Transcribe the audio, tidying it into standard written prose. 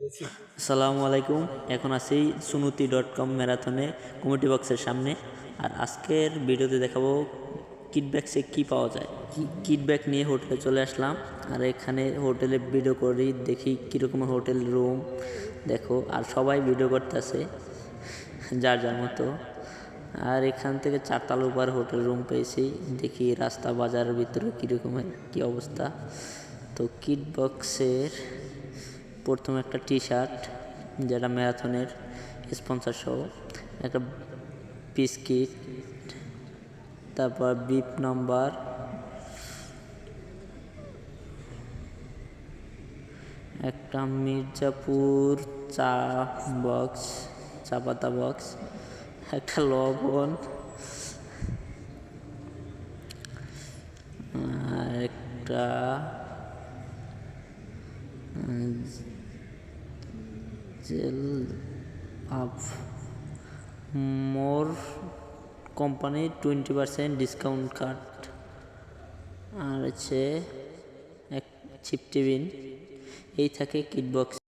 আসসালামু আলাইকুম। এখন আছি sunuti.com ম্যারাথনে কমিটি বক্সের সামনে। আর আজকের ভিডিওতে দেখাবো কিডব্যাক্সে কি পাওয়া যায়। কিডব্যাক নিয়ে হোটেলে চলে আসলাম। আর এখানে হোটেলে ভিডিও করি, দেখি কীরকম হোটেল রুম দেখো। আর সবাই ভিডিও করতেছে যার যার মতো। আর এখান থেকে 4 তলার উপর হোটেল রুম পেয়েছি। দেখি রাস্তা বাজারের ভিতরে কীরকমের কী অবস্থা। তো কিডবক্সের প্রথম একটা টি শার্ট, যেটা ম্যারাথনের স্পন্সর সহ, একটা বিস্কিট, তারপর বিপ নাম্বার, একটা মির্জাপুর চা বক্স, চা পাতা বক্স, একটা লবণ, আর একটা জেল আপ মোর কোম্পানি 20% ডিসকাউন্ট কার্ড, আর হচ্ছে এক চিপ টিফিন। এই থাকে কিডবক্স।